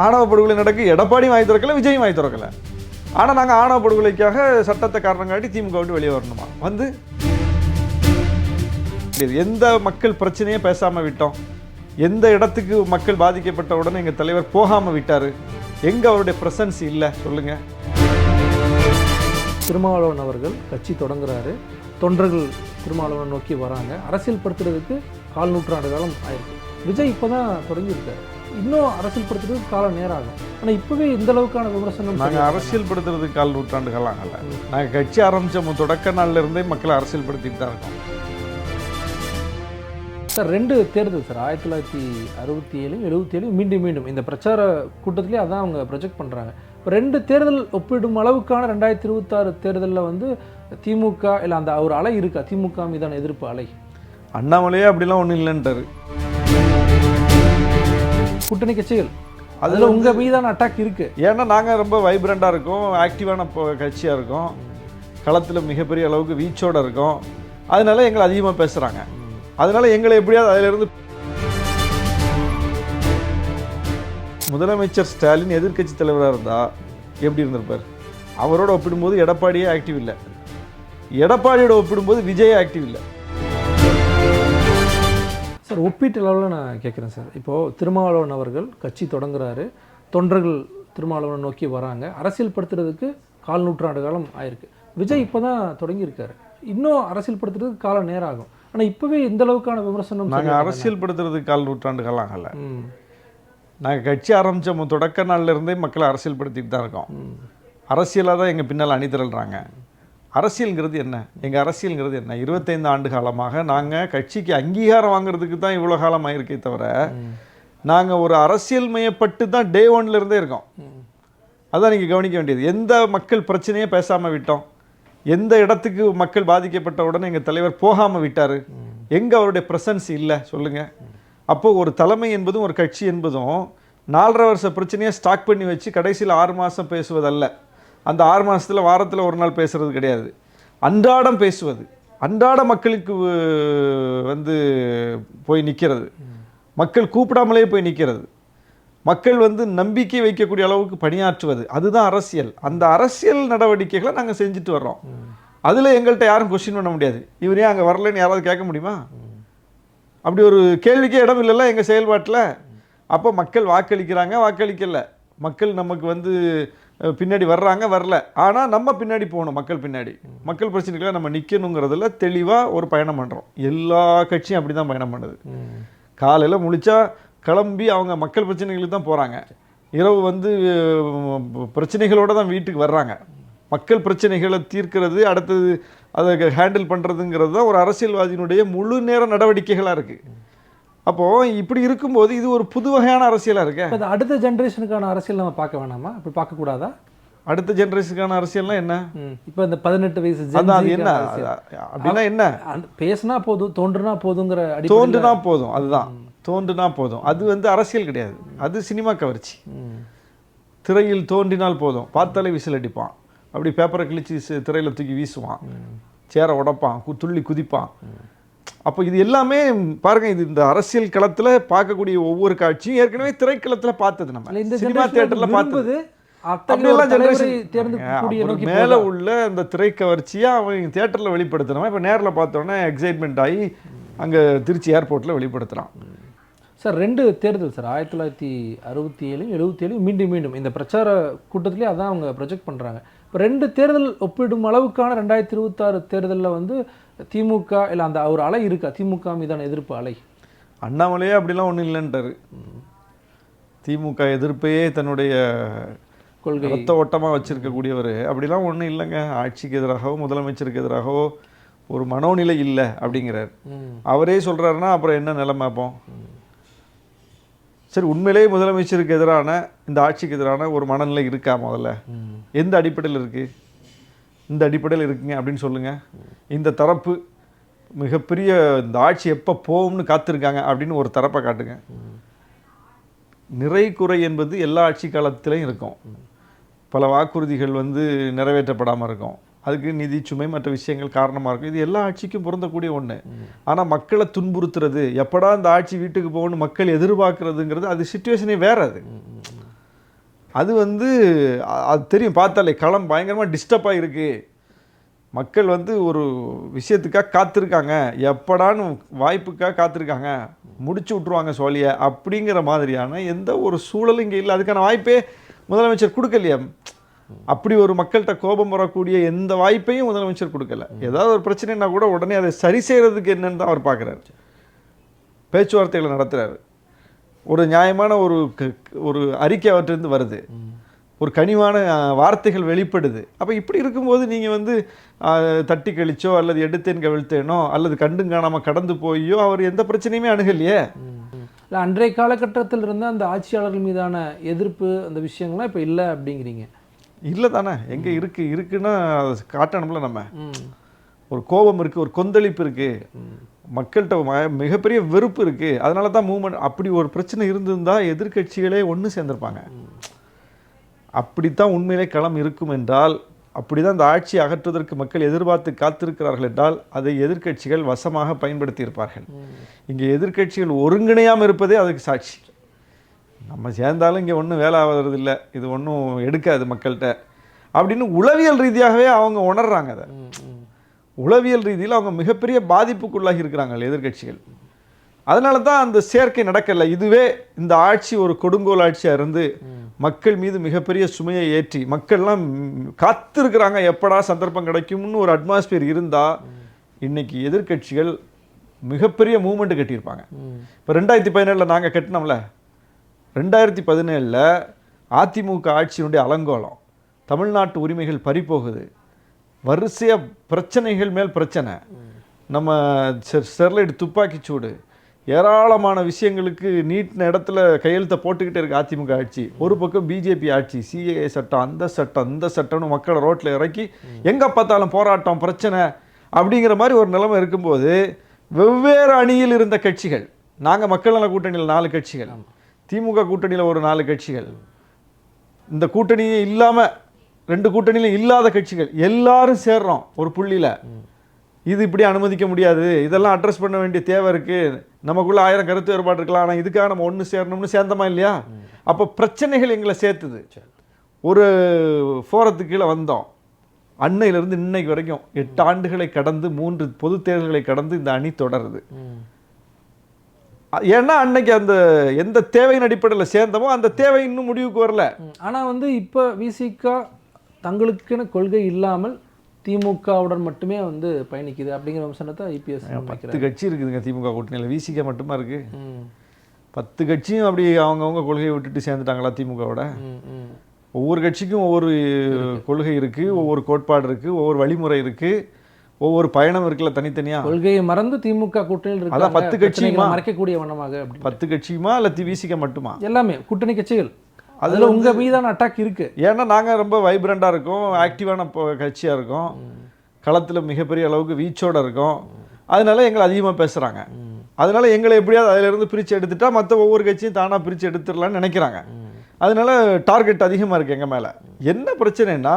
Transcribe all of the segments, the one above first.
ஆணவ படுகொலை நடக்க எடப்பாடியும் வாங்கி திறக்கல, விஜயும் வாங்கி திறக்கல. ஆனால் நாங்கள் ஆணவ படுகொலைக்காக சட்டத்தை காரணம் காட்டி திமுக விட்டு வெளியே வரணுமா? வந்து எந்த மக்கள் பிரச்சனையே பேசாமல் விட்டோம், எந்த இடத்துக்கு மக்கள் பாதிக்கப்பட்ட உடனே எங்கள் தலைவர் போகாமல் விட்டார், எங்கே அவருடைய ப்ரெசன்ஸ் இல்லை சொல்லுங்கள்? திருமாவளவன் அவர்கள் கட்சி தொடங்குறாரு, தொண்டர்கள் திருமாவளவன் நோக்கி வராங்க, அரசியல் படுத்துறதுக்கு 4 நூற்றாண்டு காலம் ஆயிருக்கு. விஜய் இப்போ தான் தொடங்கியிருக்காரு, இன்னும் அரசியல் படுத்துறதுக்கு காலம் நேரம் ஆகும். ஆனால் இப்போவே இந்த அளவுக்கான விமர்சனம். நாங்கள் அரசியல் படுத்துறதுக்கு 4 நூற்றாண்டுகள் ஆகலை. நாங்கள் கட்சி ஆரம்பித்த தொடக்க நாளில் இருந்தே மக்களை அரசியல் படுத்திட்டு தான் இருக்கோம் சார். 2 தேர்தல் சார், 1967, 77 மீண்டும் இந்த பிரச்சார கூட்டத்திலே அதான் அவங்க ப்ரொஜெக்ட் பண்ணுறாங்க. இப்போ 2 தேர்தல் ஒப்பிடும் அளவுக்கான 2026 தேர்தலில் வந்து திமுக இல்லை அந்த ஒரு அலை இருக்கா? திமுக மீதான எதிர்ப்பு அலை? அண்ணாமலையே அப்படிலாம் ஒன்றும் இல்லைன்ட்டாரு. கூட்டணி கட்சிகள் அதில் உங்கள் மீதான அட்டாக் இருக்குது. ஏன்னா நாங்கள் ரொம்ப வைப்ரண்ட்டாக இருக்கோம், ஆக்டிவான கட்சியாக இருக்கோம், களத்தில் மிகப்பெரிய அளவுக்கு வீச்சோடு இருக்கோம். அதனால எங்களை அதிகமாக பேசுகிறாங்க. அதனால எங்களை எப்படியாவது அதிலிருந்து முதலமைச்சர் ஸ்டாலின் எதிர்க்கட்சி தலைவராக இருந்தால் எப்படி இருந்திருப்பார்? அவரோட ஒப்பிடும்போது எடப்பாடியே ஆக்டிவ் இல்லை, எடப்பாடியோட ஒப்பிடும்போது விஜய் ஆக்டிவ் இல்லை. சார் ஒப்பீட்டு அளவில் நான் கேட்குறேன் சார். இப்போது திருமாவளவன் அவர்கள் கட்சி தொடங்குறாரு, தொண்டர்கள் திருமாவளவன் நோக்கி வராங்க, அரசியல் படுத்துறதுக்கு 4 நூற்றாண்டு காலம் ஆயிருக்கு. விஜய் இப்போ தான் தொடங்கியிருக்காரு, இன்னும் அரசியல் படுத்துறதுக்கு காலம் நேரம் ஆகும். ஆனால் இப்போவே இந்த அளவுக்கான விமர்சனம். நாங்கள் அரசியல் படுத்துறதுக்கு 4 நூற்றாண்டுகள் ஆகலை. நாங்கள் கட்சி ஆரம்பித்த தொடக்க நாளில் இருந்தே மக்களை அரசியல் படுத்திட்டு தான் இருக்கோம். அரசியலாக தான் எங்கள் பின்னால் அணிதிரள்றாங்க. அரசியல்ங்கிறது என்ன? எங்கள் அரசியல்ங்கிறது என்ன? 25 ஆண்டு காலமாக நாங்கள் கட்சிக்கு அங்கீகாரம் வாங்குறதுக்கு தான் இவ்வளோ காலம் ஆயிருக்கே தவிர, நாங்கள் ஒரு அரசியல் மையப்பட்டு தான் டே 1லேருந்தே இருக்கோம். அதான் நீங்கள் கவனிக்க வேண்டியது. எந்த மக்கள் பிரச்சனையே பேசாமல் விட்டோம், எந்த இடத்துக்கு மக்கள் பாதிக்கப்பட்ட உடனே எங்கள் தலைவர் போகாமல் விட்டார், எங்கே அவருடைய ப்ரெசன்ஸ் இல்லை சொல்லுங்கள்? அப்போது ஒரு தலைமை என்பதும் ஒரு கட்சி என்பதும் 4.5 வருஷ பிரச்சனையை ஸ்டாக் பண்ணி வச்சு கடைசியில் 6 மாதம் பேசுவதல்ல. அந்த 6 மாதத்தில் வாரத்தில் ஒரு நாள் பேசுகிறது கிடையாது, அன்றாடம் பேசுவது, அன்றாட மக்களுக்கு வந்து போய் நிற்கிறது, மக்கள் கூப்பிடாமலே போய் நிற்கிறது, மக்கள் வந்து நம்பிக்கை வைக்கக்கூடிய அளவுக்கு பணியாற்றுவது, அதுதான் அரசியல். அந்த அரசியல் நடவடிக்கைகளை நாங்கள் செஞ்சுட்டு வர்றோம். அதில் எங்கள்கிட்ட யாரும் கொஸ்டின் பண்ண முடியாது. இவரே அங்கே வரலன்னு யாராவது கேட்க முடியுமா? அப்படி ஒரு கேள்விக்கே இடம் இல்லைல்ல எங்கள் செயல்பாட்டில். அப்போ மக்கள் வாக்களிக்கிறாங்க, வாக்களிக்கல, மக்கள் நமக்கு வந்து பின்னாடி வர்றாங்க, வரல. ஆனால் நம்ம பின்னாடி போகணும், மக்கள் பின்னாடி, மக்கள் பிரச்சனைகளை நம்ம நிற்கணுங்கிறதுல தெளிவாக ஒரு பயணம் பண்ணுறோம். எல்லா கட்சியும் அப்படி தான் பயணம் பண்ணுது. காலையில் முழிச்சா கிளம்பி அவங்க மக்கள் பிரச்சனைகளுக்கு தான் போகிறாங்க, இரவு வந்து பிரச்சனைகளோடு தான் வீட்டுக்கு வர்றாங்க. மக்கள் பிரச்சனைகளை தீர்க்கிறது, அடுத்தது அதை ஹேண்டில் பண்ணுறதுங்கிறது தான் ஒரு அரசியல்வாதியினுடைய முழு நேர நடவடிக்கைகளாக இருக்குது. அப்போது இப்படி இருக்கும்போது இது ஒரு புது வகையான அரசியலாக இருக்கு. அடுத்த ஜென்ரேஷனுக்கான அரசியல் நம்ம பார்க்க வேணாமா? அப்படி பார்க்கக்கூடாதா? அடுத்த ஜென்ரேஷனுக்கான அரசியல்னா என்ன? இப்போ இந்த 18 வயசு அது என்ன அப்படின்னா என்ன? பேசினா போதும், தோன்றுனா போதுங்கிற தோன்றுனா போதும், அதுதான் தோன்றுனா போதும். அது வந்து அரசியல் கிடையாது, அது சினிமா கவர்ச்சி. திரையில் தோன்றினால் போதும், பார்த்தாலே விசில் அடிப்பான், அப்படி பேப்பரை கிழிச்சு திரையில் தூக்கி வீசுவான், சேரை உடைப்பான், துள்ளி குதிப்பான். அப்போ இது எல்லாமே பாருங்கள், இது இந்த அரசியல் களத்தில் பார்க்கக்கூடிய ஒவ்வொரு காட்சியும் ஏற்கனவே திரைக்களத்தில் பார்த்தது, நம்ம சினிமா தியேட்டரில் பார்த்தது. மேலே உள்ள இந்த திரை கவர்ச்சியை அவங்க தியேட்டரில் வெளிப்படுத்துகிறோம். இப்போ நேரில் பார்த்தோன்னே எக்ஸைட்மெண்ட் ஆகி அங்கே திருச்சி ஏர்போர்ட்டில் வெளிப்படுத்துகிறான். சார் 2 தேர்தல் சார், 1967, 77 மீண்டும் இந்த பிரச்சார கூட்டத்திலே அதான் அவங்க ப்ரொஜெக்ட் பண்ணுறாங்க. இப்போ 2 தேர்தல் ஒப்பிடும் அளவுக்கான 2026 தேர்தலில் வந்து திமுக இல்லை அந்த ஒரு அலை இருக்கா? திமுக மீதான எதிர்ப்பு அலை? அண்ணாமலையே அப்படிலாம் ஒன்றும் இல்லைன்ட்டாரு. திமுக எதிர்ப்பையே தன்னுடைய கொள்கை ரத்த ஓட்டமாக வச்சுருக்கக்கூடியவர் அப்படிலாம் ஒன்றும் இல்லைங்க. ஆட்சிக்கு எதிராகவோ முதலமைச்சருக்கு எதிராகவோ ஒரு மனோநிலை இல்லை அப்படிங்கிறார். அவரே சொல்கிறாருன்னா அப்புறம் என்ன நிலைமை? அப்போம் சரி, உண்மையிலேயே முதலமைச்சருக்கு எதிரான இந்த ஆட்சிக்கு எதிரான ஒரு மனநிலை இருக்கா? முதல்ல எந்த அடிப்படையில் இருக்குது? இந்த அடிப்படையில் இருக்குங்க அப்படின்னு சொல்லுங்கள். இந்த தரப்பு மிகப்பெரிய இந்த ஆட்சி எப்போ போகும்னு காத்திருக்காங்க அப்படின்னு ஒரு தரப்பை காட்டுங்க. நிறை குறை என்பது எல்லா ஆட்சி காலத்திலையும் இருக்கும். பல வாக்குறுதிகள் வந்து நிறைவேற்றப்படாமல் இருக்கும், அதுக்கு நிதி சுமை மற்ற விஷயங்கள் காரணமாக இருக்கும். இது எல்லா ஆட்சிக்கும் பொருந்தக்கூடிய ஒன்று. ஆனால் மக்களை துன்புறுத்துறது, எப்படா இந்த ஆட்சி வீட்டுக்கு போகணும்னு மக்கள் எதிர்பார்க்குறதுங்கிறது அது சிச்சுவேஷனே வேறு. அது அது வந்து அது தெரியும், பார்த்தாலே களம் பயங்கரமாக டிஸ்டர்பாக இருக்குது. மக்கள் வந்து ஒரு விஷயத்துக்காக காத்திருக்காங்க, எப்படான்னு வாய்ப்புக்காக காத்திருக்காங்க, முடிச்சு விட்ருவாங்க சோழியை அப்படிங்கிற மாதிரியான எந்த ஒரு சூழலும் இங்கே இல்லை. அதுக்கான வாய்ப்பே முதலமைச்சர் கொடுக்கலையா? அப்படி ஒரு மக்கள்கிட்ட கோபம் வரக்கூடிய எந்த வாய்ப்பையும் முதலமைச்சர் கொடுக்கல. ஏதாவது ஒரு பிரச்சனைனா கூட உடனே அதை சரி செய்கிறதுக்கு என்னன்னு தான் அவர் பார்க்குறாரு. பேச்சுவார்த்தைகளை நடத்துகிறாரு. ஒரு நியாயமான ஒரு அறிக்கை அவற்றிலிருந்து வருது, ஒரு கனிவான வார்த்தைகள் வெளிப்படுது. அப்போ இப்படி இருக்கும்போது நீங்கள் வந்து தட்டி கழிச்சோ அல்லது எடுத்தேன் கவிழ்த்தேனோ அல்லது கண்டும் காணாமல் கடந்து போயோ அவர் எந்த பிரச்சனையுமே அணுகலையே. இல்லை, அன்றைய காலகட்டத்தில் இருந்த அந்த ஆட்சியாளர்கள் மீதான எதிர்ப்பு அந்த விஷயங்கள்லாம் இப்போ இல்லை அப்படிங்கிறீங்க? இல்லை தானே, எங்கே இருக்குன்னா அதை காட்டணும்ல. நம்ம ஒரு கோபம் இருக்குது, ஒரு கொந்தளிப்பு இருக்குது, மக்கள்கிட்ட மிகப்பெரிய வெறுப்பு இருக்குது. அதனால தான் மூவ்மெண்ட். அப்படி ஒரு பிரச்சனை இருந்திருந்தால் எதிர்கட்சிகளே ஒன்று சேர்ந்திருப்பாங்க. அப்படித்தான் உண்மையிலே களம் இருக்கும் என்றால், அப்படி தான் இந்த ஆட்சியை அகற்றுவதற்கு மக்கள் எதிர்பார்த்து காத்திருக்கிறார்கள் என்றால் அதை எதிர்க்கட்சிகள் வசமாக பயன்படுத்தி இருப்பார்கள். இங்கே எதிர்க்கட்சிகள் ஒருங்கிணையாமல் இருப்பதே அதுக்கு சாட்சி. நம்ம சேர்ந்தாலும் இங்கே ஒன்றும் வேலை ஆவதில்லை, இது ஒன்றும் எடுக்காது மக்கள்கிட்ட அப்படின்னு உளவியல் ரீதியாகவே அவங்க உணர்றாங்க. அதை உளவியல் ரீதியில் அவங்க மிகப்பெரிய பாதிப்புக்குள்ளாகி இருக்கிறாங்க எதிர்க்கட்சிகள். அதனால தான் அந்த சேர்க்கை நடக்கலை. இதுவே இந்த ஆட்சி ஒரு கொடுங்கோல் ஆட்சியாக இருந்து மக்கள் மீது மிகப்பெரிய சுமையை ஏற்றி மக்கள்லாம் காத்திருக்கிறாங்க, எப்படா சந்தர்ப்பம் கிடைக்கும்னு ஒரு அட்மாஸ்பியர் இருந்தால் இன்னைக்கு எதிர்க்கட்சிகள் மிகப்பெரிய மூவ்மெண்ட் கட்டியிருப்பாங்க. இப்போ 2017 நாங்கள் கட்டினோம்ல, 2017 அதிமுக ஆட்சியினுடைய அலங்கோலம், தமிழ்நாட்டு உரிமைகள் பறிபோகுது, வரிசையாக பிரச்சனைகள் மேல் பிரச்சனை, நம்ம ஸ்டெர்லைட் துப்பாக்கிச்சூடு, ஏராளமான விஷயங்களுக்கு நீட்டின இடத்துல கையெழுத்தை போட்டுக்கிட்டே இருக்கு அதிமுக ஆட்சி. ஒரு பக்கம் பிஜேபி ஆட்சி, சிஏஏ சட்டம், அந்த சட்டம் இந்த சட்டம்னு மக்களை ரோட்டில் இறக்கி எங்கே பார்த்தாலும் போராட்டம் பிரச்சனை அப்படிங்கிற மாதிரி ஒரு நிலைமை இருக்கும்போது வெவ்வேறு அணியில் இருந்த கட்சிகள், நாங்கள் மக்கள் நல கூட்டணியில் 4 கட்சிகள், திமுக கூட்டணியில் ஒரு 4 கட்சிகள், இந்த கூட்டணியே இல்லாமல் 2 கூட்டணியிலும் இல்லாத கட்சிகள் எல்லாரும் சேர்றோம் ஒரு புள்ளியில். இது இப்படி அனுமதிக்க முடியாது, இதெல்லாம் அட்ரஸ் பண்ண வேண்டிய தேவை இருக்குது, நமக்குள்ள 1000 கருத்து வேறுபாடு இருக்கலாம், ஆனால் இதுக்காக நம்ம ஒன்று சேரணும்னு சேர்ந்தோமா இல்லையா? அப்போ பிரச்சனைகள் எங்களை சேர்த்துது. ஒரு ஃபோரத்துக்கு கீழே வந்தோம். அன்னையிலிருந்து இன்னைக்கு வரைக்கும் 8 ஆண்டுகளை கடந்து 3 பொது தேர்தல்களை கடந்து இந்த அணி தொடருது. ஏன்னா அன்னைக்கு அந்த எந்த தேவையின் அடிப்படையில் சேர்ந்தமோ அந்த தேவை இன்னும் முடிவுக்கு வரல. ஆனால் வந்து இப்போ விசிகா தங்களுக்குன்னு கொள்கை இல்லாமல் திமுகவுடன் மட்டுமே வந்து பயணிக்குது அப்படிங்கிற விமர்சனத்தை ஐபிஎஸ் 10 கட்சி இருக்குதுங்க திமுக கூட்டணியில், விசிகா மட்டுமா இருக்கு? 10 கட்சியும் அப்படி அவங்கவுங்க கொள்கையை விட்டுட்டு சேர்ந்துட்டாங்களா திமுகவோட? ஒவ்வொரு கட்சிக்கும் ஒவ்வொரு கொள்கை இருக்கு, ஒவ்வொரு கோட்பாடு இருக்கு, ஒவ்வொரு வழிமுறை இருக்கு, ஒவ்வொரு பயணம் இருக்குல்ல தனித்தனியா. கொள்கையை மறந்து திமுக கூட்டணியில் இருக்கு. அதான் 10 கட்சியுமா மறைக்கக்கூடிய வண்ணமாக 10 கட்சியுமா இல்லை விசிகா மட்டுமா? எல்லாமே கூட்டணி கட்சிகள். அதில் உங்கள் மீதான அட்டாக் இருக்குது. ஏன்னா நாங்கள் ரொம்ப வைப்ரண்டாக இருக்கோம், ஆக்டிவான கட்சியாக இருக்கோம், களத்தில் மிகப்பெரிய அளவுக்கு வீச்சோடு இருக்கோம். அதனால எங்களை அதிகமாக பேசுகிறாங்க. அதனால எங்களை எப்படியாவது அதிலிருந்து பிரித்து எடுத்துட்டா மற்ற ஒவ்வொரு கட்சியும் தானாக பிரித்து எடுத்துடலான்னு நினைக்கிறாங்க. அதனால டார்கெட் அதிகமாக இருக்குது எங்கள் மேலே. என்ன பிரச்சனைன்னா,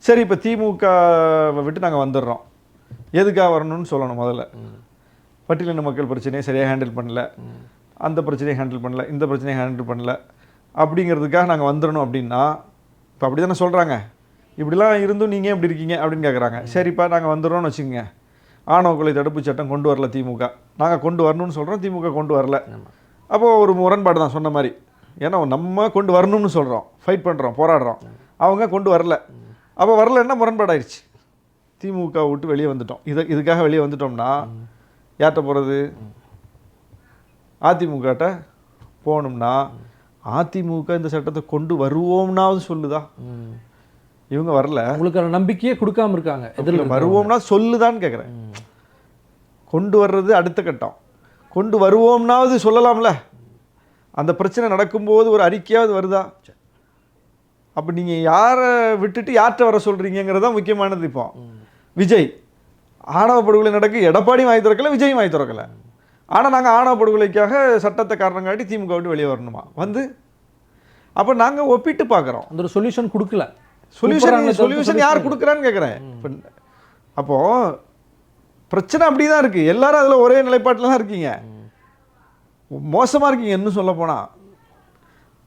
சரி இப்போ திமுக விட்டு நாங்கள் வந்துடுறோம், எதுக்காக வரணும்னு சொல்லணும். முதல்ல பட்டியலின மக்கள் பிரச்சனையை சரியாக ஹேண்டில் பண்ணல, அந்த பிரச்சனையை ஹேண்டில் பண்ணல, இந்த பிரச்சனையை ஹேண்டில் பண்ணல அப்படிங்கிறதுக்காக நாங்கள் வந்துடணும் அப்படின்னா, இப்போ அப்படி தானே சொல்கிறாங்க. இப்படிலாம் இருந்தும் நீங்கள் எப்படி இருக்கீங்க அப்படின்னு கேட்குறாங்க. சரிப்பா நாங்கள் வந்துடுறோம்னு வச்சுக்கோங்க, ஆணவ கொலை தடுப்பு சட்டம் கொண்டு வரல திமுக, நாங்கள் கொண்டு வரணும்னு சொல்கிறோம், திமுக கொண்டு வரல. அப்போது ஒரு முரண்பாடு தான் சொன்ன மாதிரி. ஏன்னா நம்ம கொண்டு வரணும்னு சொல்கிறோம், ஃபைட் பண்ணுறோம், போராடுறோம், அவங்க கொண்டு வரல. அப்போ வரலன்னா முரண்பாடாயிருச்சு, திமுக விட்டு வெளியே வந்துட்டோம். இதுக்காக வெளியே வந்துட்டோம்னா யார்கிட்ட போகிறது? அதிமுகட்ட போகணும்னா அதிமுக இந்த சட்டத்தை கொண்டு வருவோம்னாவது சொல்லுதா? இவங்க வரல. உங்களுக்கு நம்பிக்கையே கொடுக்காம இருக்காங்க. இதில் வருவோம்னா சொல்லுதான்னு கேட்குறேன். கொண்டு வர்றது அடுத்த கட்டம், கொண்டு வருவோம்னாவது சொல்லலாம்ல. அந்த பிரச்சனை நடக்கும்போது ஒரு அறிக்கையாவது வருதா? அப்போ நீங்கள் யாரை விட்டுட்டு யார்கிட்ட வர சொல்கிறீங்கிறது தான் முக்கியமானது. இப்போ விஜய் ஆணவ படுகொலை நடக்கு, எடப்பாடியும் வாங்கி திறக்கலை, விஜயும் வாங்கி திறக்கலை. ஆனால் நாங்கள் ஆணவ படுகொலைக்காக சட்டத்தை காரணம் காட்டி திமுக விட்டு வெளியே வரணுமா? வந்து அப்போ நாங்கள் ஒப்பிட்டு பார்க்குறோம். அந்த ஒரு சொல்யூஷன் கொடுக்கல. சொல்யூஷன் யார் கொடுக்குறான்னு கேட்குறேன். அப்போது பிரச்சனை அப்படி தான் இருக்குது. எல்லாரும் அதில் ஒரே நிலைப்பாட்டில் தான் இருக்கீங்க. மோசமாக இருக்கீங்க, இன்னும் சொல்ல போனால்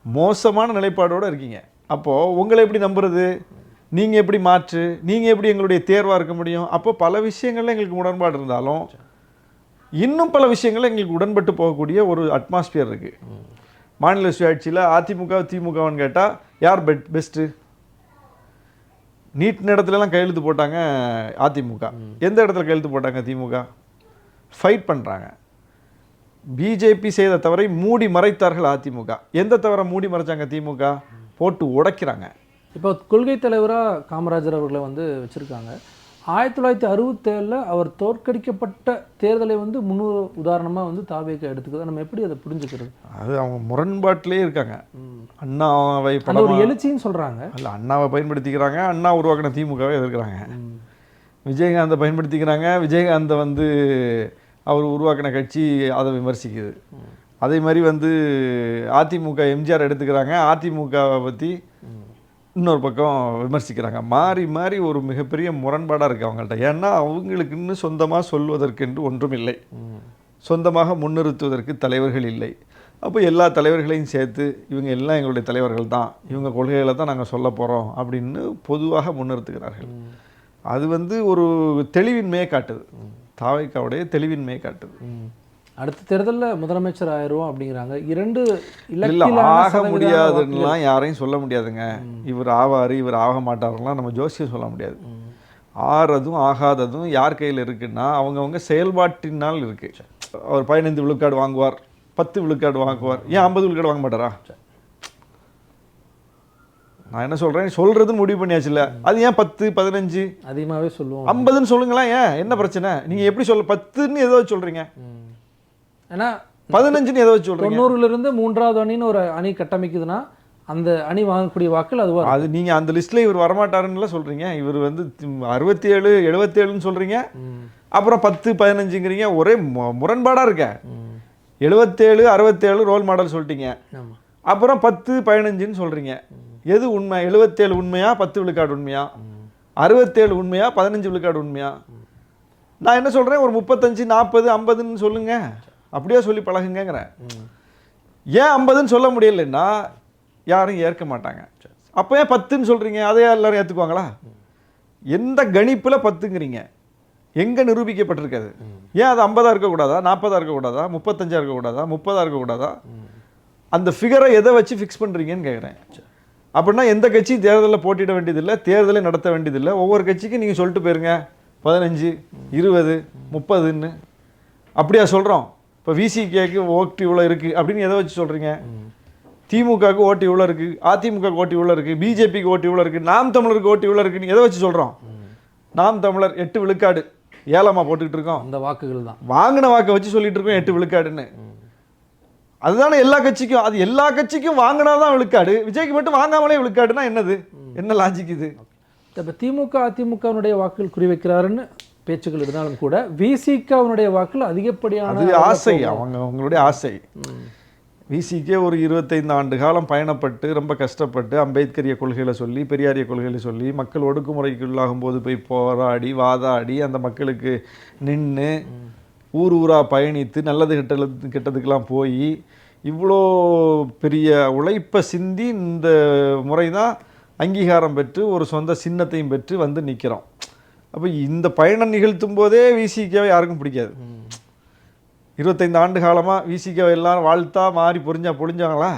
மோசமான நிலைப்பாடோடு இருக்கீங்க. அப்போது உங்களை எப்படி நம்புறது, நீங்கள் எப்படி மாற்று, நீங்கள் எப்படி எங்களுடைய தேர்வாக இருக்க முடியும்? அப்போ பல விஷயங்கள்ல எங்களுக்கு உடன்பாடு இருந்தாலும் இன்னும் பல விஷயங்கள்ல எங்களுக்கு உடன்பட்டு போகக்கூடிய ஒரு அட்மாஸ்பியர் இருக்குது. மாநில சுயாட்சியில் அதிமுக திமுகன்னு கேட்டால் யார் பெஸ்ட்டு? நீட் இடத்துலலாம் கையெழுத்து போட்டாங்க அதிமுக. எந்த இடத்துல கையெழுத்து போட்டாங்க திமுக? ஃபைட் பண்ணுறாங்க. பிஜேபி செய்த தவறை மூடி மறைத்தார்கள் அதிமுக. எந்த தவறை மூடி மறைச்சாங்க திமுக? போட்டு உடைக்கிறாங்க. இப்போ கொள்கை தலைவராக காமராஜர் அவர்களை வந்து வச்சுருக்காங்க. 1967 அவர் தோற்கடிக்கப்பட்ட தேர்தலை வந்து முன்னூறு உதாரணமாக வந்து தாவேக எடுத்துக்கிறது. நம்ம எப்படி அதை புரிஞ்சுக்கிறது? அது அவங்க முரண்பாட்டிலே இருக்காங்க. அண்ணாவை ஒரு எழுச்சின்னு சொல்கிறாங்க. இல்லை, அண்ணாவை பயன்படுத்திக்கிறாங்க, அண்ணா உருவாக்கின திமுகவை எதிர்க்கிறாங்க. விஜயகாந்தை பயன்படுத்திக்கிறாங்க, விஜயகாந்தை வந்து அவர் உருவாக்கின கட்சி அதை விமர்சிக்குது. அதே மாதிரி வந்து அதிமுக எம்ஜிஆர் எடுத்துக்கிறாங்க, அதிமுகவை பற்றி இன்னொரு பக்கம் விமர்சிக்கிறாங்க. மாறி மாறி ஒரு மிகப்பெரிய முரண்பாடாக இருக்குது அவங்கள்ட்ட. ஏன்னா அவங்களுக்குன்னு சொந்தமாக சொல்வதற்கென்று ஒன்றும் இல்லை, சொந்தமாக முன்னிறுத்துவதற்கு தலைவர்கள் இல்லை. அப்போ எல்லா தலைவர்களையும் சேர்த்து இவங்க எல்லாம் எங்களுடைய தலைவர்கள் தான், இவங்க கொள்கைகளை தான் நாங்கள் சொல்ல போகிறோம் அப்படின்னு பொதுவாக முன்னிறுத்துகிறார்கள். அது வந்து ஒரு தெளிவின்மையை காட்டுது, தாவேக்காவுடைய தெளிவின்மையை காட்டுது. அடுத்த தேர்தலில் முதலமைச்சர் ஆயிடுவோம் அப்படிங்கிறாங்க. 2 இல்லை, ஆக முடியாதுன்னெலாம் யாரையும் சொல்ல முடியாதுங்க. இவர் ஆவார் இவர் ஆக மாட்டாருலாம் நம்ம ஜோசியம் சொல்ல முடியாது. ஆறதும் ஆகாததும் யார் கையில் இருக்குன்னா அவங்கவுங்க செயல்பாட்டினால் இருக்குது. அவர் 15 விழுக்காடு வாங்குவார், 10 விழுக்காடு வாங்குவார், ஏன் 50 விழுக்காடு வாங்க மாட்டாரா? நான் என்ன சொல்கிறேன், சொல்கிறதுன்னு முடிவு பண்ணியாச்சுல்ல, அது ஏன் 10 15 அதிகமாகவே சொல்லுவோம், 50ன்னு சொல்லுங்களேன். ஏன் என்ன பிரச்சனை? நீங்கள் எப்படி சொல்ல 10ன்னு ஏதோ சொல்கிறீங்க, ஏன்னா 15ன்னு ஏதோ சொல்கிறீங்க. 90லிருந்து 3வது அணின்னு ஒரு அணி கட்டமைக்குதுன்னா அந்த அணி வாங்கக்கூடிய வாக்கள் அது வரும். அது நீங்கள் அந்த லிஸ்ட்டில் இவர் வரமாட்டாருன்னுலாம் சொல்கிறீங்க. இவர் வந்து 67 77ன்னு சொல்கிறீங்க, அப்புறம் 10 15ங்கிறீங்க. ஒரே முரண்பாடாக இருக்க. 77 67 ரோல் மாடல் சொல்லிட்டீங்க, அப்புறம் 10 15ன்னு சொல்கிறீங்க. எது உண்மை? 77 உண்மையா, 10 விழுக்காடு உண்மையா? 67 உண்மையா, 15 விழுக்காடு உண்மையா? நான் என்ன சொல்கிறேன், ஒரு 35 40 50ன்னு சொல்லுங்க, அப்படியே சொல்லி பழகுங்கிறேன். ஏன் 50ன்னு சொல்ல முடியலைன்னா யாரும் ஏற்க மாட்டாங்க. அப்போ ஏன் 10ன்னு சொல்கிறீங்க, அதையே எல்லாரும் ஏற்றுக்குவாங்களா? எந்த கணிப்பில் 10ங்கிறீங்க? எங்கே நிரூபிக்கப்பட்டிருக்காது? ஏன் அது 50 இருக்கக்கூடாதா, 40 இருக்கக்கூடாதா, 35 இருக்கக்கூடாதா, 30 இருக்கக்கூடாதா? அந்த ஃபிகரை எதை வச்சு ஃபிக்ஸ் பண்ணுறீங்கன்னு கேட்குறேன். அப்படின்னா எந்த கட்சியும் தேர்தலில் போட்டியிட வேண்டியதில்லை, தேர்தலை நடத்த வேண்டியதில்லை. ஒவ்வொரு கட்சிக்கும் நீங்கள் சொல்லிட்டு போயிருங்க 15 20 30ன்னு. அப்படியா சொல்கிறோம்? இப்போ விசிகேக்கு ஓட்டு இவ்வளோ இருக்குது அப்படின்னு எதை வச்சு சொல்கிறீங்க? திமுகவுக்கு ஓட்டு இவ்வளோ இருக்குது, அதிமுகவுக்கு ஓட்டு இவ்வளோ இருக்குது, பிஜேபிக்கு ஓட்டு இவ்வளோ இருக்குது, நாம் தமிழருக்கு ஓட்டு இவ்வளோ இருக்குன்னு எதை வச்சு சொல்கிறோம்? நாம் தமிழர் 8 விழுக்காடு ஏலமாக போட்டுக்கிட்டு இருக்கோம். அந்த வாக்குகள் தான் வாங்கின வாக்கை வச்சு சொல்லிட்டு இருக்கோம் 8 விழுக்காடுன்னு. அதுதானே எல்லா கட்சிக்கும். அது எல்லா கட்சிக்கும் வாங்கினாதான் விழுக்காடு, விஜய்க்கு மட்டும் வாங்காமலே விழுக்காடுனா என்னது? என்ன லாஜிக் இது? இப்போ திமுக அதிமுகவுடைய வாக்குகள் குறிவைக்கிறாருன்னு பேச்சுக்கள் இருந்தாலும் கூட விசிகவுடைய வாக்குகள் அதிகப்படியான ஆசை, அவங்களுடைய ஆசை. விசிகே ஒரு 25 ஆண்டு காலம் பயணப்பட்டு ரொம்ப கஷ்டப்பட்டு அம்பேத்கரிய கொள்கைகளை சொல்லி பெரியாரிய கொள்கைகளை சொல்லி மக்கள் ஒடுக்குமுறைக்குள்ளாகும் போது போய் போராடி வாதாடி அந்த மக்களுக்கு நின்று ஊர் ஊராக பயணித்து நல்லது கெட்டதுக்கெல்லாம் போய் இவ்வளோ பெரிய உழைப்பை சிந்தி இந்த முறை தான் அங்கீகாரம் பெற்று ஒரு சொந்த சின்னத்தையும் பெற்று வந்து நிற்கிறோம். அப்போ இந்த பயணம் நிகழ்த்தும் போதே விசிகேவை யாருக்கும் பிடிக்காது. 25 ஆண்டு காலமாக விசிகேவை எல்லாரும் வாழ்த்தா மாறி பொழிஞ்சாங்களா?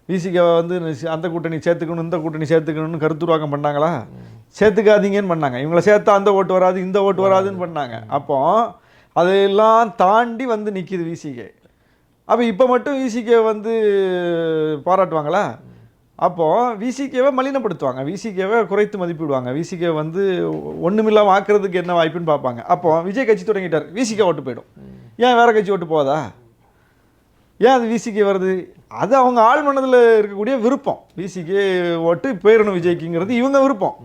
விசிகேவை வந்து அந்த கூட்டணி சேர்த்துக்கணும் இந்த கூட்டணி சேர்த்துக்கணும்னு கருத்துருவாக்கம் பண்ணாங்களா? சேர்த்துக்காதீங்கன்னு பண்ணாங்க. இவங்களை சேர்த்தா அந்த ஓட்டு வராது இந்த ஓட்டு வராதுன்னு பண்ணாங்க. அப்போ அதையெல்லாம் தாண்டி வந்து நிற்கிது விசிகே. அப்போ இப்போ மட்டும் விசிகேவை வந்து பாராட்டுவாங்களா? அப்போது விசிகேவை மலினப்படுத்துவாங்க, விசிகேவை குறைத்து மதிப்பிடுவாங்க, விசிகேவை வந்து ஒன்றுமில்லாமல் ஆக்கிறதுக்கு என்ன வாய்ப்புன்னு பார்ப்பாங்க. அப்போது விஜய் கட்சி தொடங்கிட்டார், விசிகே ஓட்டு போயிடும். ஏன் வேறு கட்சி ஓட்டு போதா? ஏன் அது விசிகே வருது? அது அவங்க ஆள் மனதில் இருக்கக்கூடிய விருப்பம். விசிகே ஓட்டு போயிடணும் விஜய்க்குங்கிறது இவங்க விருப்பம்.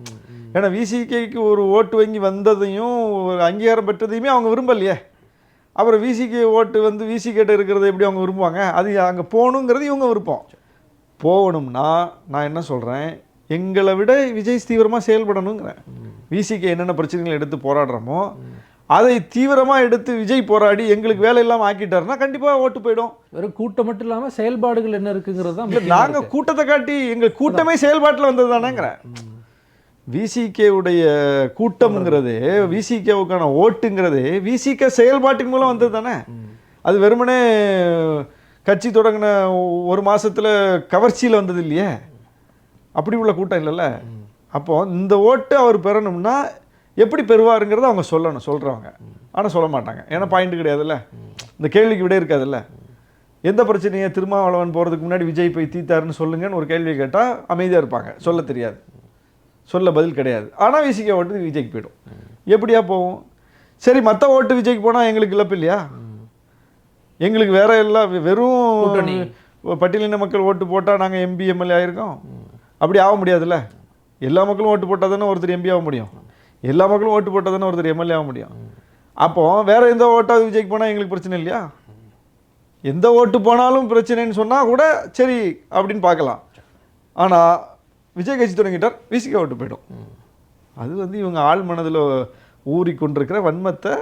ஏன்னா விசிகேக்கு ஒரு ஓட்டு வங்கி வந்ததையும் ஒரு அங்கீகாரம் பெற்றதையுமே அவங்க விரும்பலையே. அப்புறம் விசிகே ஓட்டு வந்து விசிகேட்ட இருக்கிறத எப்படி அவங்க விரும்புவாங்க? அது அங்கே போகணுங்கிறது இவங்க விருப்பம். போகணும்னா நான் என்ன சொல்கிறேன், எங்களை விட விஜய் தீவிரமாக செயல்படணுங்கிறேன். விசிகே என்னென்ன பிரச்சனைகளை எடுத்து போராடுறோமோ அதை தீவிரமாக எடுத்து விஜய் போராடி எங்களுக்கு வேலை இல்லாமல் ஆக்கிட்டாருன்னா கண்டிப்பாக ஓட்டு போயிடும். வெறும் கூட்டம் மட்டும் இல்லாமல் செயல்பாடுகள் என்ன இருக்குங்கிறது தான் இல்லை, நாங்கள் கூட்டத்தை காட்டி எங்கள் கூட்டமே செயல்பாட்டில் வந்தது தானேங்கிறேன். விசிகேவுடைய கூட்டம்ங்கிறது, விசிகேவுக்கான ஓட்டுங்கிறது விசிகே செயல்பாட்டின் மூலம் வந்தது தானே. அது வெறுமனே கட்சி தொடங்கின ஒரு மாதத்தில் கவர்ச்சியில் வந்தது இல்லையே, அப்படி உள்ள கூட்டம் இல்லைல்ல. அப்போது இந்த ஓட்டு அவர் பெறணும்னா எப்படி பெறுவாருங்கிறத அவங்க சொல்கிறவங்க. ஆனால் சொல்ல மாட்டாங்க, ஏன்னா பாயிண்ட் கிடையாதுல்ல, இந்த கேள்விக்கு விட இருக்காதுல்ல. எந்த பிரச்சனையை திருமாவளவன் போகிறதுக்கு முன்னாடி விஜய் போய் தீத்தாருன்னு சொல்லுங்கன்னு ஒரு கேள்வியை கேட்டால் அமைதியாக இருப்பாங்க, சொல்ல தெரியாது, சொல்ல பதில் கிடையாது. ஆனால் விசிகே ஓட்டு விஜய்க்கு போயிடும். எப்படியா போகும்? சரி, மற்ற ஓட்டு விஜய்க்கு போனால் எங்களுக்கு இழப்பு இல்லையா? எங்களுக்கு வேற எல்லாம் வெறும் பட்டியலின மக்கள் ஓட்டு போட்டால் நாங்கள் எம்பி எம்எல்ஏ ஆகிருக்கோம், அப்படி ஆக முடியாதுல்ல. எல்லா மக்களும் ஓட்டு போட்டால் தானே ஒருத்தர் எம்பி ஆக முடியும், எல்லா மக்களும் ஓட்டு போட்டால் தானே ஒருத்தர் எம்எல்ஏ ஆக முடியும். அப்போது வேறு எந்த ஓட்டாவது விஜய்க்கு போனால் எங்களுக்கு பிரச்சனை இல்லையா? எந்த ஓட்டு போனாலும் பிரச்சனைன்னு சொன்னால் கூட சரி அப்படின்னு பார்க்கலாம். ஆனால் விஜய் கட்சி தொடங்கிட்டார், விசிகே ஓட்டு போய்டும். அது வந்து இவங்க ஆள் மனதில் ஊறிக்கொண்டிருக்கிற வன்மத்தை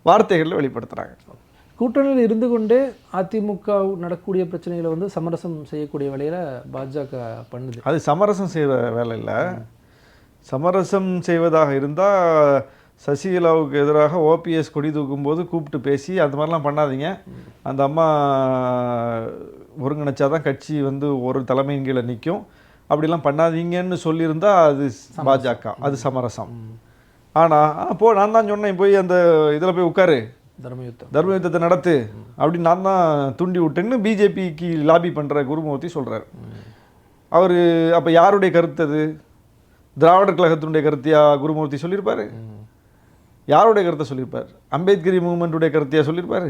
வார்த்தைகளில் வெளிப்படுத்துகிறாங்க. கூட்டணியில் இருந்து கொண்டே அதிமுக நடக்கக்கூடிய பிரச்சனைகளை வந்து சமரசம் செய்யக்கூடிய வேலையில் பாஜக பண்ணுது. அது சமரசம் செய்கிற வேலை இல்லை. சமரசம் செய்வதாக இருந்தால் சசிகலாவுக்கு எதிராக ஓபிஎஸ் கொடி தூக்கும்போது கூப்பிட்டு பேசி அந்த மாதிரிலாம் பண்ணாதீங்க, அந்த அம்மா ஒருங்கிணைச்சாதான் கட்சி வந்து ஒரு தலைமையின் கீழே நிற்கும், அப்படிலாம் பண்ணாதீங்கன்னு சொல்லியிருந்தா அது பாஜக, அது சமரசம். ஆனால் நான் தான் சொன்னேன், போய் அந்த இதில் போய் உட்காரு, தர்மயுத்தத்தை நடத்து அப்படின்னு நான் தான் தூண்டி விட்டேன்னு பிஜேபிக்கு லாபி பண்ணுற குருமூர்த்தி சொல்கிறார். அவர் அப்போ யாருடைய கருத்து அது? திராவிடர் கழகத்தினுடைய கருத்தியா குருமூர்த்தி சொல்லியிருப்பார்? யாருடைய கருத்தை சொல்லியிருப்பார்? அம்பேத்கரி மூவ்மெண்ட்டுடைய கருத்தியா சொல்லியிருப்பார்?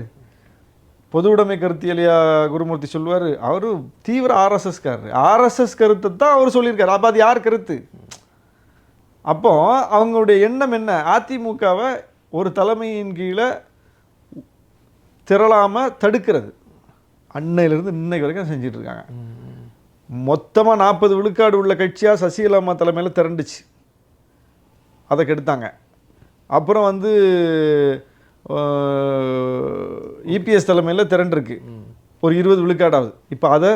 பொது உடைமை கருத்தியலையா குருமூர்த்தி சொல்லுவார்? அவர் தீவிர ஆர்எஸ்எஸ்காரர், ஆர்எஸ்எஸ் கருத்தை தான் அவர் சொல்லியிருக்காரு. அப்போ அது யார் கருத்து? அப்போ அவங்களுடைய எண்ணம் என்ன? அதிமுகவை ஒரு தலைமையின் கீழே திரளாமல் தடுக்கிறது. அன்னையிலிருந்து இன்னைக்கு வரைக்கும் செஞ்சிட்டு இருக்காங்க. மொத்தமாக 40 விழுக்காடு உள்ள கட்சியாக சசிகலாமா தலைமையில் திரண்டுச்சு, அதை கெடுத்தாங்க. அப்புறம் வந்து இபிஎஸ் தலைமையில் திரண்டிருக்கு ஒரு 20 விழுக்காடாவது, இப்போ அதை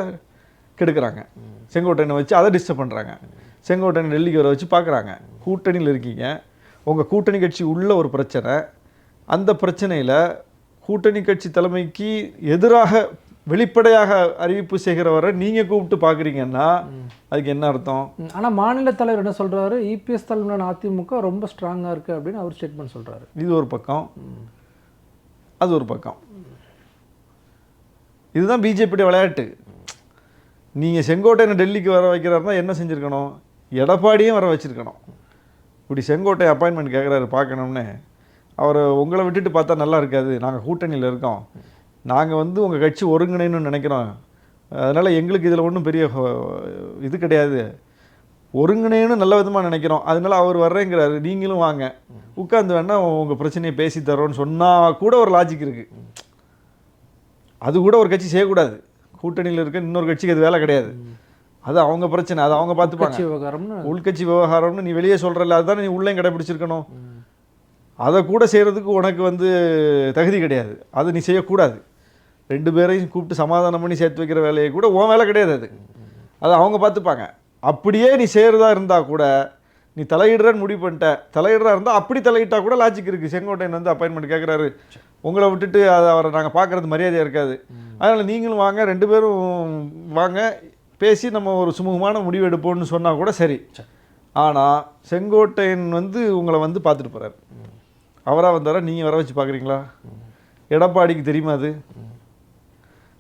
கெடுக்கிறாங்க. செங்கோட்டையனை வச்சு அதை டிஸ்டர்ப் பண்ணுறாங்க. செங்கோட்டையனை டெல்லிக்கு வர வச்சு பார்க்குறாங்க. கூட்டணியில் இருக்கீங்க, உங்கள் கூட்டணி கட்சி உள்ள ஒரு பிரச்சனை, அந்த பிரச்சனையில் கூட்டணி கட்சி தலைமைக்கு எதிராக வெளிப்படையாக அறிவிப்பு செய்கிறவரை நீங்கள் கூப்பிட்டு பார்க்குறீங்கன்னா அதுக்கு என்ன அர்த்தம்? ஆனால் மாநில தலைவர் என்ன சொல்கிறாரு? இபிஎஸ் தலைமையிலான அதிமுக ரொம்ப ஸ்ட்ராங்காக இருக்குது அப்படின்னு அவர் ஸ்டேட்மெண்ட் சொல்கிறாரு. இது ஒரு பக்கம், அது ஒரு பக்கம். இதுதான் பிஜேபியோட விளையாட்டு. நீங்கள் செங்கோட்டையனை டெல்லிக்கு வர வைக்கிறாருன்னா என்ன செஞ்சுருக்கணும்? எடப்பாடியும் வர வச்சுருக்கணும். இப்படி செங்கோட்டை அப்பாயின்மெண்ட் கேட்குறாரு பார்க்கணும்னு, அவரை உங்களை விட்டுட்டு பார்த்தா நல்லா இருக்காது, நாங்கள் கூட்டணியில் இருக்கோம், நாங்கள் வந்து உங்கள் கட்சி ஒருங்கிணைன்னு நினைக்கிறோம், அதனால் எங்களுக்கு இதில் ஒன்றும் பெரிய இது கிடையாது, ஒருங்கிணைன்னு நல்ல விதமாக நினைக்கிறோம், அதனால் அவர் வர்றேங்கிறாரு, நீங்களும் வாங்க உட்காந்து வேணால் உங்கள் பிரச்சனையை பேசி தரோன்னு சொன்னால் கூட ஒரு லாஜிக் இருக்குது. அது கூட ஒரு கட்சி செய்யக்கூடாது. கூட்டணியில் இருக்க இன்னொரு கட்சிக்கு அது வேலை கிடையாது, அது அவங்க பிரச்சனை, அது அவங்க பார்த்துப்பாங்க. உள்கட்சி விவகாரம்னு நீ வெளியே சொல்கிறல்ல, அதுதான் நீ உள்ளே கடைப்பிடிச்சிருக்கணும். அதை கூட செய்கிறதுக்கு உனக்கு வந்து தகுதி கிடையாது, அது நீ செய்யக்கூடாது. 2 பேரையும் கூப்பிட்டு சமாதானம் பண்ணி சேர்த்து வைக்கிற வேலையை கூட உன் வேலை கிடையாது, அது அவங்க பார்த்துப்பாங்க. அப்படியே நீ செய்கிறதா இருந்தால் கூட நீ தலையிடுறன்னு முடிவு பண்ணிட்ட, தலையிடுறா இருந்தால் அப்படி தலையிட்டால் கூட லாஜிக் இருக்குது. செங்கோட்டையன் வந்து அப்பாயின்மெண்ட் கேட்குறாரு, உங்களை விட்டுட்டு அதை அவரை நாங்கள் பார்க்குறது மரியாதையாக இருக்காது, அதனால் நீங்களும் வாங்க, 2 பேரும் வாங்க, பேசி நம்ம ஒரு சுமூகமான முடிவு எடுப்போம்னு சொன்னால் கூட சரி. ஆனால் செங்கோட்டையன் வந்து உங்களை வந்து பார்த்துட்டு போகிறார், அவராக வந்தாரா நீங்கள் வர வச்சு பார்க்குறீங்களா? எடப்பாடிக்கு தெரியுமா அது?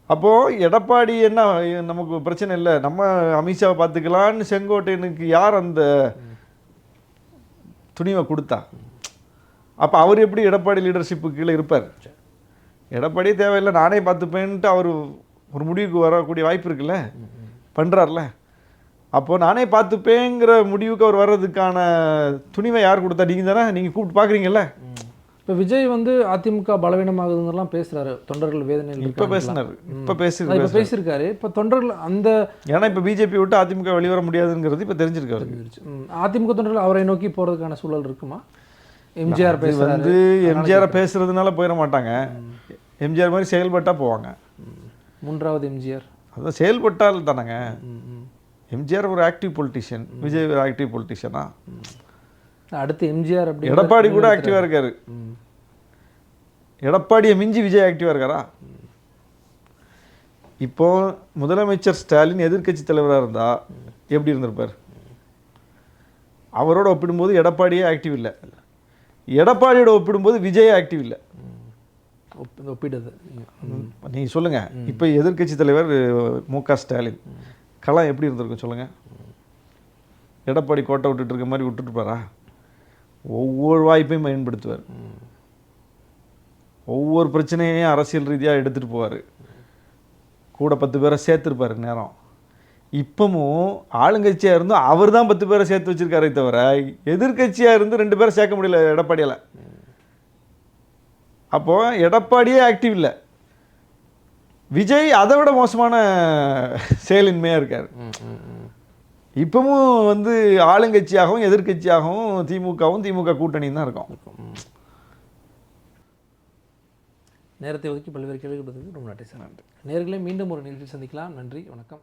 அப்போது எடப்பாடி என்ன நமக்கு பிரச்சனை இல்லை, நம்ம அமித்ஷாவை பார்த்துக்கலான்னு செங்கோட்டையனுக்கு யார் அந்த துணிவை கொடுத்தா? அப்போ அவர் எப்படி எடப்பாடி லீடர்ஷிப்பு கீழே இருப்பார்? எடப்பாடியே தேவையில்லை, நானே பார்த்துப்பேன்ட்டு அவர் ஒரு முடிவுக்கு வரக்கூடிய வாய்ப்பு இருக்குல்ல, பண்ணுறார்ல. அப்போது நானே பார்த்துப்பேங்கிற முடிவுக்கு அவர் வர்றதுக்கான துணிவை யார் கொடுத்தா? நீங்கள் தானே, நீங்கள் கூப்பிட்டு பார்க்குறீங்கல்ல. இப்போ விஜய் வந்து அதிமுக பலவீனமாகுதுங்கெல்லாம் பேசுகிறாரு, தொண்டர்கள் வேதனை இப்போ பேசினார், இப்போ பேசியிருக்காரு. இப்போ தொண்டர்கள் அந்த ஏன்னா இப்போ பிஜேபி விட்டு அதிமுக வெளிவர முடியாதுங்கிறது இப்போ தெரிஞ்சிருக்காரு. அதிமுக தொண்டர்கள் அவரை நோக்கி போகிறதுக்கான சூழல் இருக்குமா? எம்ஜிஆர் அது பேசுறாரு. வந்து எம்ஜிஆரை பேசுறதுனால போயிட மாட்டாங்க. எம்ஜிஆர் மாதிரி செயல்பட்டா போவாங்க. மூன்றாவது எம்ஜிஆர். அதான் செயல்பட்டால் தானேங்க. ம், ம். எம்ஜிஆர் ஒரு ஆக்டிவ் பொலிட்டிஷியன், விஜய் ஒரு ஆக்டிவ் பொலிட்டிஷியனா? அடுத்து எம்ஜிஆர் அப்படி எடப்பாடி கூட ஆக்டிவாக இருக்காரு. எடப்பாடியை மிஞ்சி விஜய் ஆக்டிவாக இருக்காரா? இப்போ முதலமைச்சர் ஸ்டாலின் எதிர்க்கட்சி தலைவராக இருந்தா எப்படி இருந்திருப்பார்? அவரோட ஒப்பிடும்போது எடப்பாடியே ஆக்டிவ் இல்லை. எடப்பாடியோட ஒப்பிடும்போது விஜய் ஆக்டிவ் இல்லை. ஒப்பிடுது. நீங்கள் சொல்லுங்க. இப்போ எதிர்க்கட்சி தலைவர் மு.க. ஸ்டாலின் களம் எப்படி இருந்திருக்கும் சொல்லுங்க. எடப்பாடி கோட்டை விட்டுட்டு இருக்க மாதிரி விட்டுட்டுப்பாரா? ஒவ்வொரு வாய்ப்பையும் பயன்படுத்துவார். ஒவ்வொரு பிரச்சனையையும் அரசியல் ரீதியாக எடுத்துகிட்டு போவார். கூட 10 பேரை சேர்த்துருப்பார் நேரம். இப்பவும் ஆளுங்கட்சியாக இருந்தும் அவர் தான் 10 பேரை சேர்த்து வச்சிருக்காரே தவிர எதிர்கட்சியாக இருந்து 2 பேரை சேர்க்க முடியல எடப்பாடியால். அப்போ எடப்பாடியே ஆக்டிவ் இல்லை. விஜய் அதை விட மோசமான செயலின்மையாக இருக்கார். இப்பவும் வந்து ஆளுங்கட்சியாகவும் எதிர்கட்சியாகவும் திமுக கூட்டணியும் தான் இருக்கும். நேரத்தை ஒதுக்கி பல்வேறு கேள்விகளுக்கு ரொம்ப நன்றி சார். நன்றி நேயர்களே, மீண்டும் ஒரு நிகழ்ச்சியில் சந்திக்கலாம். நன்றி, வணக்கம்.